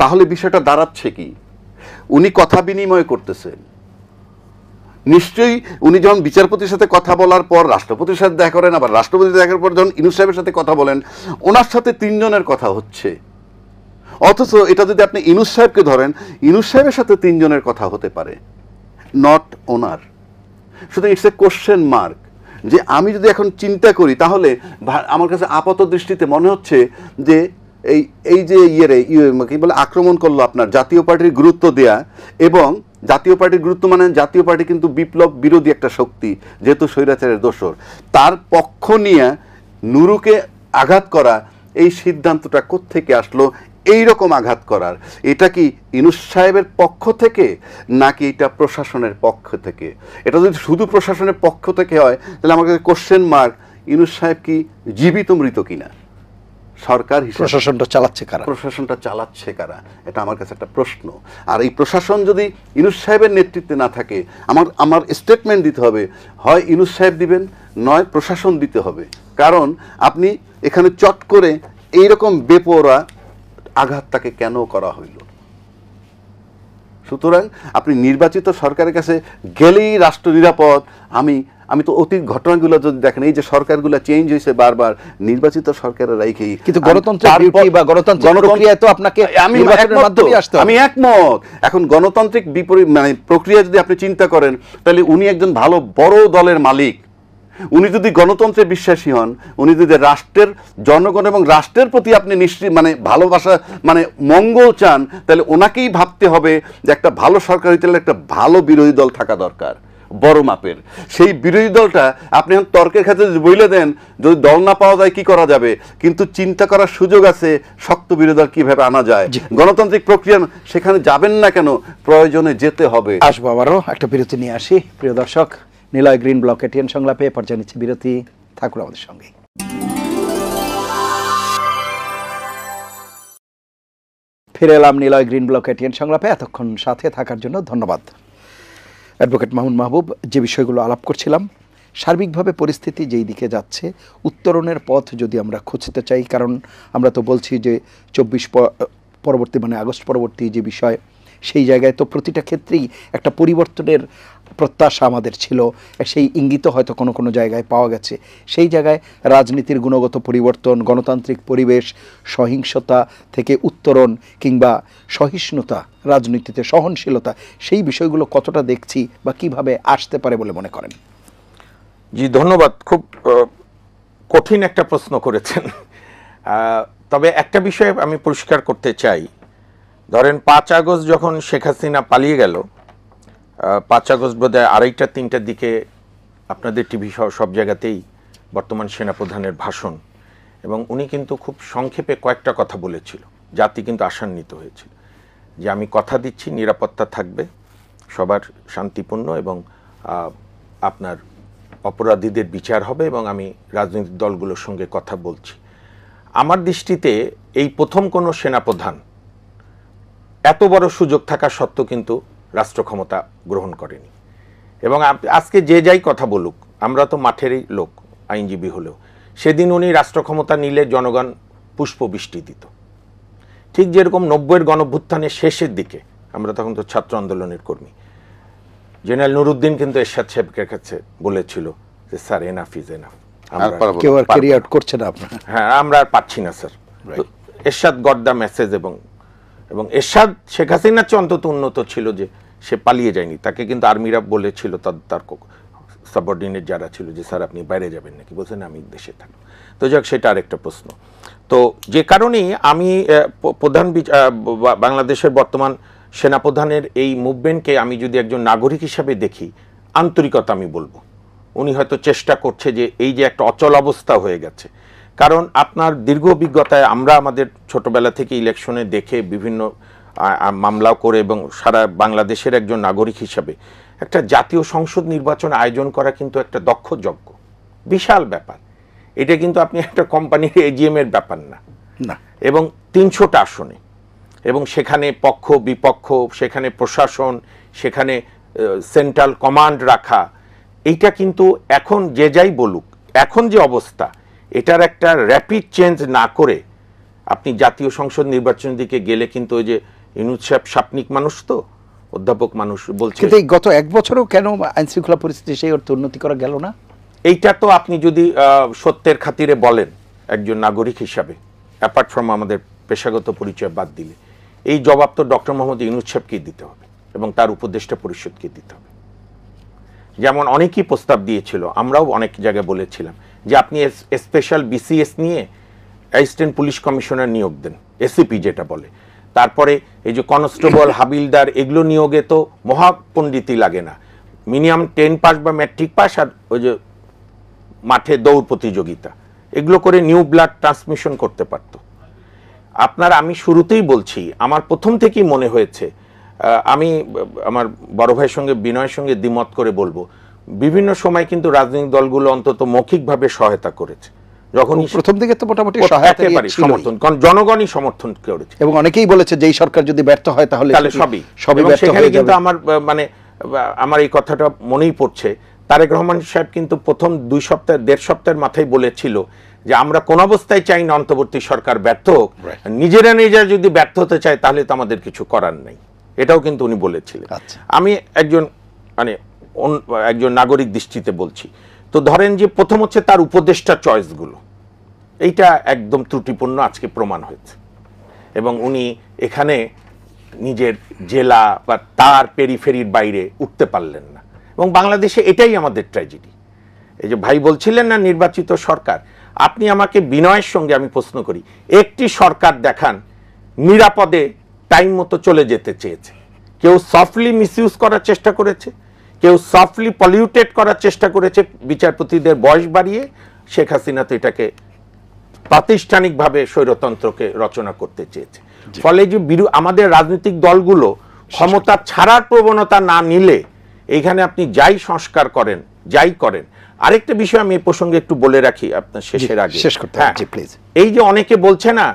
তাহলে বিষয়টা দাঁড়াচ্ছে কি? উনি কথা বিনিময় করতেছেন, নিশ্চয়ই উনি যখন বিচারপতির সাথে কথা বলার পর রাষ্ট্রপতির সাথে দেখা করেন, আবার রাষ্ট্রপতি দেখার পর যখন ইউনূস সাহেবের সাথে কথা বলেন, ওনার সাথে 3 জনের কথা হচ্ছে। অথচ এটা যদি আপনি ইউনূস সাহেবকে ধরেন, ইউনূস সাহেবের সাথে 3 জনের কথা হতে পারে, নট ওনার। সুতরাং ইটস এ কোশ্চেন মার্ক, যে আমি যদি এখন চিন্তা করি, তাহলে আমার কাছে আপাত দৃষ্টিতে মনে হচ্ছে যে এই যে কি বলে আক্রমণ করলো আপনার জাতীয় পার্টির গুরুত্ব দেয়া, এবং জাতীয় পার্টির গুরুত্ব মানে জাতীয় পার্টি কিন্তু বিপ্লব বিরোধী একটা শক্তি, যেহেতু স্বৈরাচারের দোসর, তার পক্ষ নিয়ে নুরুকে আঘাত করা, এই সিদ্ধান্তটা কোত্থেকে আসলো? এই রকম আঘাত করার, এটা কি ইউনূস সাহেবের পক্ষ থেকে নাকি এটা প্রশাসনের পক্ষ থেকে? এটা যদি শুধু প্রশাসনের পক্ষ থেকে হয়, তাহলে আমার কাছে কোশ্চেন মার্ক, ইউনূস সাহেব কি জীবিত মৃত কিনা? সরকার হিসেবে প্রশাসনটা চালাচ্ছে কারা? এটা আমার কাছে একটা প্রশ্ন। আর এই প্রশাসন যদি ইউনূস সাহেবের নেতৃত্বে না থাকে, আমার স্টেটমেন্ট দিতে হবে, হয় ইউনূস সাহেব দিবেন, নয় প্রশাসন দিতে হবে। কারণ আপনি এখানে চট করে এইরকম বেপরোয়া আঘাতটাকে কেন করা হইল? সুতরাং আপনি নির্বাচিত সরকারের কাছে গেলেই রাষ্ট্র নিরাপদ। আমি তো অতীত ঘটনাগুলো যদি দেখেন, এই যে সরকারগুলো চেঞ্জ হয়েছে বারবার, নির্বাচিত সরকারের রাইখেই, কিন্তু গণতন্ত্রের বিউটি বা গণতান্ত্রিক প্রক্রিয়ায় তো আপনাকে নির্বাচনের মাধ্যমে আসতে হবে। আমি একমত। এখন গণতান্ত্রিক বিপরীত মানে প্রক্রিয়া যদি আপনি চিন্তা করেন, তাহলে উনি একজন ভালো বড় দলের মালিক। উনি যদি গণতন্ত্রে বিশ্বাসী হন, উনি যদি রাষ্ট্রের জনগণ এবং রাষ্ট্রের প্রতি আপনি নিশ্চিত মানে ভালোবাসা মানে মঙ্গল চান, তাহলে ওনাকেই ভাবতে হবে যে একটা ভালো সরকার হইতে হলে একটা ভালো বিরোধী দল থাকা দরকার, বড় মাপের। সেই বিরোধী দলটা আপনি এখন তর্কের ক্ষেত্রে যদি বলে দেন, যদি দল না পাওয়া যায় কি করা যাবে, কিন্তু চিন্তা করার সুযোগ আছে শক্ত বিরোধী দল কিভাবে আনা যায়। গণতান্ত্রিক প্রক্রিয়া সেখানে যাবেন না কেন? প্রয়োজনে যেতে হবে। আসবো, আবারও একটা বিরতি নিয়ে আসি। প্রিয় দর্শক, নিলয় গ্রিন ব্লক এটিএন সংলাপে পর্যায়ে নিচ্ছে বিরতি। থাকুন আমাদের সঙ্গে। ফিরে এলাম নিলয় গ্রিন ব্লক এটিএন সংলাপে। এতক্ষণ সাথে থাকার জন্য ধন্যবাদ। অ্যাডভোকেট মামুন মাহবুব, যে বিষয়গুলো আলাপ করছিলাম, সার্বিকভাবে পরিস্থিতি যেই দিকে যাচ্ছে, উত্তরণের পথ যদি আমরা খুঁজতে চাই, কারণ আমরা তো বলছি যে 24 পরবর্তী মানে আগস্ট পরবর্তী যে বিষয়, সেই জায়গায় তো প্রতিটা ক্ষেত্রেই একটা পরিবর্তনের প্রত্যাশা আমাদের ছিল, সেই ইঙ্গিত হয়তো কোনো কোনো জায়গায় পাওয়া গেছে। সেই জায়গায় রাজনীতির গুণগত পরিবর্তন, গণতান্ত্রিক পরিবেশ, সহিংসতা থেকে উত্তরণ কিংবা সহিষ্ণুতা, রাজনীতিতে সহনশীলতা, সেই বিষয়গুলো কতটা দেখছি বা কিভাবে আসতে পারে বলে মনে করেন? জি, ধন্যবাদ। খুব কঠিন একটা প্রশ্ন করেছেন। তবে একটা বিষয় আমি পরিষ্কার করতে চাই। ধরেন 5 আগস্ট যখন শেখ হাসিনা পালিয়ে গেল, 5 আগস্ট বোধহয় 2:30-3টার দিকে আপনাদের টিভি সব জায়গাতেই বর্তমান সেনাপ্রধানের ভাষণ, এবং উনি কিন্তু খুব সংক্ষেপে কয়েকটা কথা বলেছিল। জাতি কিন্তু আশান্বিত হয়েছিল যে আমি কথা দিচ্ছি নিরাপত্তা থাকবে, সবার শান্তিপূর্ণ, এবং আপনার অপরাধীদের বিচার হবে, এবং আমি রাজনৈতিক দলগুলোর সঙ্গে কথা বলছি। আমার দৃষ্টিতে এই প্রথম কোনো সেনাপ্রধান এত বড় সুযোগ থাকা সত্ত্বেও কিন্তু রাষ্ট্র ক্ষমতা গ্রহণ করেনি। এবং আজকে যে যাই কথা বলুক, আমরা তো মাঠেরই লোক, আইনজীবী হলেও, সেদিন উনি রাষ্ট্র ক্ষমতা নিলে জনগণ পুষ্পবৃষ্টি দিত। ঠিক যেরকম 90-এর গণঅভ্যুত্থানের শেষের দিকে, আমরা তখন তো ছাত্র আন্দোলনের কর্মী, জেনারেল নুরুদ্দিন কিন্তু এরশাদ সাহেবের কাছে বলেছিল যে স্যার এনাফ ইজ এনাফ, কেউ আর ক্যারি আউট করছে না আপনারা, হ্যাঁ আমরা আর পাচ্ছি না sir. Ershad got the message, এবং এরশাদ শেখ হাসিনার চেয়ে অন্তত উন্নত ছিল যে সে পালিয়ে যায়নি। তাকে কিন্তু আর্মিরা বলেছিল, তার সাবঅর্ডিনেট যারা ছিল, যে স্যার আপনি বাইরে যাবেন নাকি, বলছেন আমি দেশে থাকবো। তো যাক, সেটা আরেকটা প্রশ্ন। তো যে কারণেই আমি বাংলাদেশের বর্তমান সেনাপ্রধানের এই মুভমেন্টকে আমি যদি একজন নাগরিক হিসাবে দেখি, আন্তরিকতা আমি বলবো। উনি হয়তো চেষ্টা করছে যে এই যে একটা অচল অবস্থা হয়ে গেছে, কারণ আপনার দীর্ঘ অভিজ্ঞতায় আমরা আমাদের ছোটবেলা থেকে ইলেকশনে দেখে বিভিন্ন মামলাও করে, এবং সারা বাংলাদেশের একজন নাগরিক হিসাবে একটা জাতীয় সংসদ নির্বাচন আয়োজন করা কিন্তু একটা দক্ষ যজ্ঞ, বিশাল ব্যাপার। এটা কিন্তু আপনি একটা কোম্পানির এজিএম এর ব্যাপার না, এবং 300টা আসনে, এবং সেখানে পক্ষ বিপক্ষ, সেখানে প্রশাসন, সেখানে সেন্ট্রাল কমান্ড রাখা, এইটা কিন্তু এখন যে যাই বলুক, এখন যে অবস্থা, এটার একটা র্যাপিড চেঞ্জ না করে আপনি জাতীয় সংসদ নির্বাচনের দিকে গেলে কিন্তু ওই যে ইউনূস সাহেব সাপনিক মানুষ, তো অধ্যাপক মানুষ, বলছে কিন্তু এই গত 1 বছরও কেন আইন শৃঙ্খলা পরিস্থিতি সেই অর্থে উন্নতি করা গেল না? এইটা তো আপনি যদি সত্যের খাতিরে বলেন একজন নাগরিক হিসাবে, অ্যাপার্ট ফ্রম আমাদের পেশাগত পরিচয় বাদ দিলে, এই জবাব তো ডক্টর মোহাম্মদ ইউনূস সাহেবকে দিতে হবে এবং তার উপদেষ্টা পরিষদকে দিতে হবে। যেমন অনেকেই প্রস্তাব দিয়েছিল, আমরাও অনেক জায়গায় বলেছিলাম যে আপনি স্পেশাল বিসিএস নিয়ে অ্যাসিস্ট্যান্ট পুলিশ কমিশনার নিয়োগ দেন, এসিপি যেটা বলে। তারপরে এই যে কনস্টেবল, হাবিলদার, এগুলো নিয়োগে তো মহাপণ্ডিতই লাগে না, মিনিমাম 10 পাস বা ম্যাট্রিক পাস, আর ওই যে মাঠে দৌড় প্রতিযোগিতা, এগুলো করে নিউ ব্লাড ট্রান্সমিশন করতে পারত। আমি শুরুতেই বলছি, আমার প্রথম থেকেই মনে হয়েছে, আমি আমার বড় ভাইয়ের সঙ্গে, বিনয়ের সঙ্গে দ্বিমত করে বলবো, বিভিন্ন সময় কিন্তু রাজনৈতিক দলগুলো অন্তত মৌখিকভাবে সহায়তা করেছে। যখন প্রথম দিকে তো মোটামুটি সমর্থন, কারণ জনগণই সমর্থন করেছে, এবং অনেকেই বলেছে যে এই সরকার যদি ব্যর্থ হয় তাহলে সবই ব্যর্থ হয়ে যাবে। কিন্তু আমার এই কথাটা মনেই পড়ছে, তারেক রহমান সাহেব কিন্তু প্রথম 2 সপ্তাহ 1.5 সপ্তাহের মাথায় বলেছিল যে আমরা কোন অবস্থায় চাই না অন্তর্বর্তী সরকার ব্যর্থ হোক, নিজেরা যদি ব্যর্থ হতে চায় তাহলে তো আমাদের কিছু করার নেই, এটাও কিন্তু উনি বলেছিলেন। আমি একজন নাগরিক দৃষ্টিতে বলছি। তো ধরেন যে প্রথম হচ্ছে তার উপদেষ্টা চয়েসগুলো, এইটা একদম ত্রুটিপূর্ণ আজকে প্রমাণ হয়েছে, এবং উনি এখানে নিজের জেলা বা তার পেরিফেরির বাইরে উঠতে পারলেন না, এবং বাংলাদেশে এটাই আমাদের ট্র্যাজেডি। এই যে ভাই বলছিলেন না নির্বাচিত সরকার, আপনি আমাকে বিনয়ের সঙ্গে আমি প্রশ্ন করি, একটি সরকার দেখান নিরাপদে টাইম মতো চলে যেতে চেয়েছে। কেউ সফটলি মিসইউজ করার চেষ্টা করেছে, কেউ সফটলি পলিউটেড করার চেষ্টা করেছে, বিচারপতিদের বয়স বাড়িয়ে। শেখ হাসিনা তো এটাকে প্রাতিষ্ঠানিকভাবে স্বৈরতন্ত্রকে রচনা করতে চেয়েছে। ফলে যে আমাদের রাজনৈতিক দলগুলো ক্ষমতা ছাড়ার প্রবণতা না নিলে এইখানে আপনি যাই সংস্কার করেন, যাই করেন। আরেকটা বিষয় আমি এই প্রসঙ্গে একটু বলে রাখি আপনার শেষের আগে, শেষ করতে হবে, প্লিজ। এই যে অনেকে বলছে না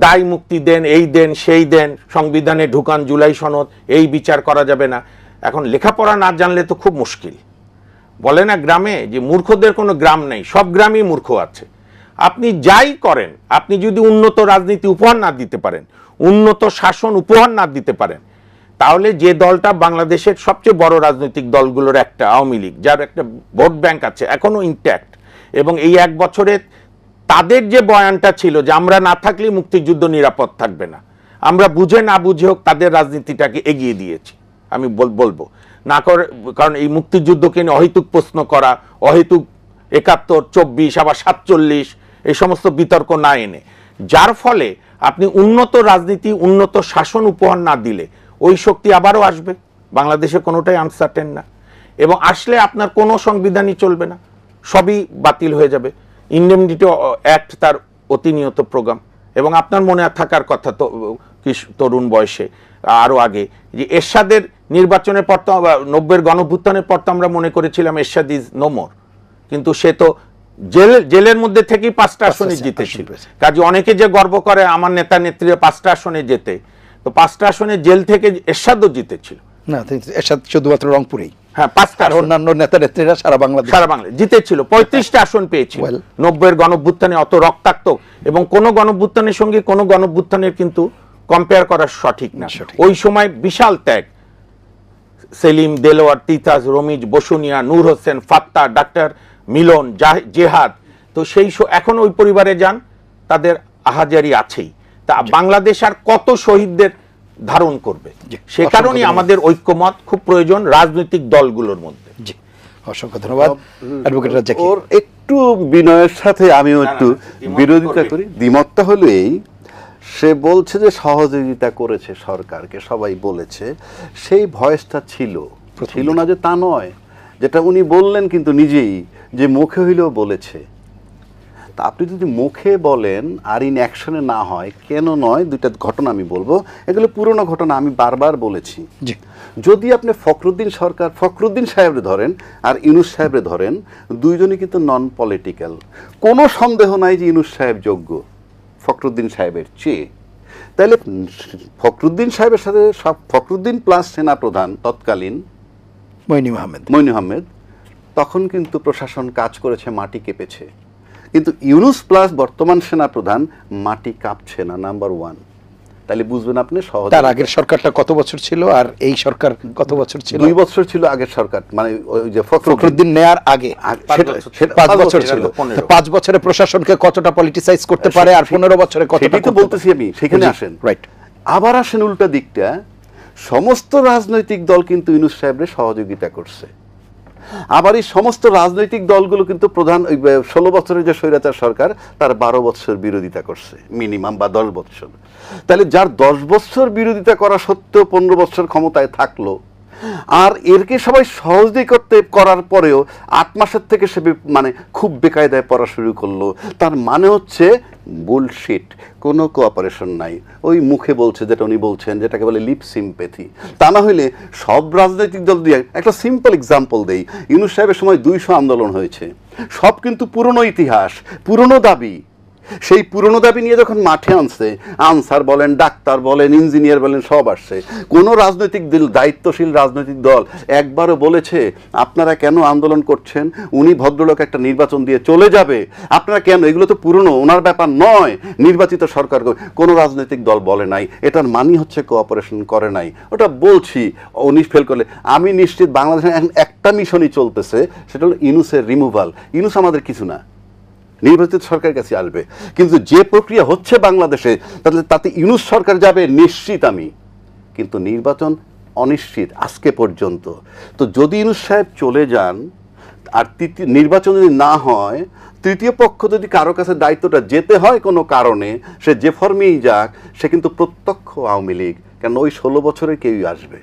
দায় মুক্তি দেন, এই দেন সেই দেন, সংবিধানে ঢুকান জুলাই সনদ, এই বিচার করা যাবে না। এখন লেখাপড়া না জানলে তো খুব মুশকিল। বলে না গ্রামে যে মূর্খদের কোনো গ্রাম নেই, সব গ্রামই মূর্খ আছে। আপনি যাই করেন, আপনি যদি উন্নত রাজনীতি উপহার না দিতে পারেন, উন্নত শাসন উপহার না দিতে পারেন, তাহলে যে দলটা বাংলাদেশের সবচেয়ে বড় রাজনৈতিক দলগুলোর একটা, আওয়ামী লীগ, যার একটা ভোট ব্যাংক আছে এখনো ইনট্যাক্ট, এবং এই 1 বছরে তাদের যে বয়ানটা ছিল যে আমরা না থাকলে মুক্তিযুদ্ধ নিরাপদ থাকবে না, আমরা বুঝে না বুঝে হোক তাদের রাজনীতিটাকে এগিয়ে দিয়েছি। আমি বলবো না করে, কারণ এই মুক্তিযুদ্ধকে নিয়ে অহেতুক প্রশ্ন করা, অহেতুক 71, 24 আবার 47 এই সমস্ত বিতর্ক না এনে, যার ফলে আপনি উন্নত রাজনীতি, উন্নত শাসন উপহার না দিলে ওই শক্তি আবারও আসবে। বাংলাদেশে কোনোটাই আনসার্টেন না, এবং আসলে আপনার কোনো সংবিধানই চলবে না, সবই বাতিল হয়ে যাবে। ইন্ডেমনিটি অ্যাক্ট তার অতিনিয়ত প্রোগ্রাম, এবং আপনার মনে থাকার কথা তো তরুণ বয়সে আরও আগে যে এরশাদের নির্বাচনের পর তো 90-এর গণভ্যুত্থানের পর তো আমরা মনে করেছিলাম এরশাদ ইজ নো মোর, কিন্তু সে তো জেলের মধ্যে থেকেই 5টা আসনে জিতেছিল। কাজে অনেকে যে গর্ব করে আমার নেতা নেত্রীরা 5টা আসনে যেতে, তো 5টা আসনে জেল থেকে এরশাদও জিতেছিল না, এরশাদ শুধুমাত্র রংপুরেই, হ্যাঁ 5টা, আর অন্যান্য নেতা নেত্রীরা সারা বাংলাদেশ জিতেছিল, 35টা আসন পেয়েছিল। 90-এর গণভ্যুত্থানে অত রক্তাক্ত, এবং কোন গণভ্যুত্থানের সঙ্গে কোন গণভ্যুত্থানের কিন্তু কম্পেয়ার করা সঠিক না। ওই সময় বিশাল ত্যাগ, সেলিম, দেলোয়ার, তিতাস, রমিজ, বসুনিয়া, নূর হোসেন, ফাত্তা, ডাক্তার মিলন, জেহাদ, তো সেই এখন ওই পরিবারে যান, তাদের আহাজারি আছেই। তা বাংলাদেশ আর কত শহীদদের ধারণ করবে, সে কারণেই আমাদের ঐক্যমত খুব প্রয়োজন রাজনৈতিক দলগুলোর মধ্যে। জি, অসংখ্য ধন্যবাদ অ্যাডভোকেট রাজ্জাক। ওর একটু বিনয়ের সাথে আমিও একটু বিরোধিতা করি। দ্বিমতটা হলো এই, সে বলছে যে সহযোগিতা করেছে সরকারকে, সবাই বলেছে, সেই ভয়েসটা ছিল না যে তা নয়, যেটা উনি বললেন কিন্তু নিজেই যে মুখে হইলেও বলেছে। তা আপনি যদি মুখে বলেন আর ইন অ্যাকশনে না হয়, কেন নয়, দুইটা ঘটনা আমি বলবো, এগুলো পুরনো ঘটনা, আমি বারবার বলেছি। যদি আপনি ফখরুদ্দিন সাহেবরে ধরেন আর ইউনূস সাহেবরে ধরেন, দুইজনই কিন্তু নন পলিটিক্যাল, কোনো সন্দেহ নাই যে ইউনূস সাহেব যোগ্য ফখরুদ্দিন সাহেবের চেয়ে। তাহলে ফখরুদ্দিন সাহেবের সাথে ফখরুদ্দিন প্লাস সেনাপ্রধান তৎকালীন মইনু আহমেদ, তখন কিন্তু প্রশাসন কাজ করেছে, মাটি কেঁপেছে। কিন্তু ইউনূস প্লাস বর্তমান সেনাপ্রধান, মাটি কাঁপছে না, নাম্বার 1। তাহলে বুঝবেন আপনি সহজ। তার আগের সরকারটা কত বছর ছিল আর এই সরকার কত বছর ছিল? 2 বছর ছিল আগের সরকার, মানে ওই যে ফখরুদ্দিন নেয়ার আগে 5 বছর ছিল। 5 বছরে প্রশাসনকে কতটা পলিটিসাইজ করতে পারে, আর 15 বছরে কতটা? তো বলতেছি আমি, সেখানে আসেন। রাইট। আবার আসেন উল্টা দিকটা, সমস্ত রাজনৈতিক দল কিন্তু ইউনূস সাহেবের সহযোগিতা করছে। আবার এই সমস্ত রাজনৈতিক দলগুলো কিন্তু প্রধান 16 বছরের যে স্বৈরাচার সরকার, তার 12 বছর বিরোধিতা করছে মিনিমাম, বা 10 বছর। তাহলে যার 10 বছর বিরোধিতা করা সত্ত্বেও 15 বছর ক্ষমতায় থাকলো, আর এরকে সবাই সহযোগিতা করার পরেও 8 মাসের থেকে সে মানে খুব বেকায়দায় পড়া শুরু করলো, তার মানে হচ্ছে বুলশিট, কোনো কোঅপারেশন নাই, ওই মুখে বলছে যেটা উনি বলছেন, যেটাকে বলে লিপ সিম্প্যাথি। তা না হইলে সব রাজনৈতিক দল দিয়ে, একটা সিম্পল এক্সাম্পল দেই, ইউনূস সাহেবের সময় 200 আন্দোলন হয়েছে, সব কিন্তু পুরনো ইতিহাস, পুরনো দাবি। সেই পুরনো দাবি নিয়ে যখন মাঠে আনছে, আনসার বলেন, ডাক্তার বলেন, ইঞ্জিনিয়ার বলেন, সব আসছে। কোনো রাজনৈতিক দল, দায়িত্বশীল রাজনৈতিক দল একবারও বলেছে আপনারা কেন আন্দোলন করছেন, উনি ভদ্রলোক একটা নির্বাচন দিয়ে চলে যাবে, আপনারা কেন, এগুলো তো পুরনো, ওনার ব্যাপার নয়, নির্বাচিত সরকার। কোনো রাজনৈতিক দল বলে নাই। এটার মানি হচ্ছে কোঅপারেশন করে নাই। ওটা বলছি, উনি ফেল করলে আমি নিশ্চিত বাংলাদেশে এখন একটা মিশনই চলতেছে, সেটা হলো ইউনূসের রিমুভাল। ইউনূস আমাদের কিছু না, নির্বাচিত সরকারের কাছে আসবে, কিন্তু যে প্রক্রিয়া হচ্ছে বাংলাদেশে, তাতে ইউনূস সরকার যাবে নিশ্চিত আমি, কিন্তু নির্বাচন অনিশ্চিত আজকে পর্যন্ত। তো যদি ইউনূস সাহেব চলে যান আর নির্বাচন যদি না হয়, তৃতীয় পক্ষ যদি কারো কাছে দায়িত্বটা যেতে হয় কোনো কারণে, সে যে ফর্মেই যাক, সে কিন্তু প্রত্যক্ষ আওয়ামী লীগ, কেন ওই 16 বছরে কেউই আসবে।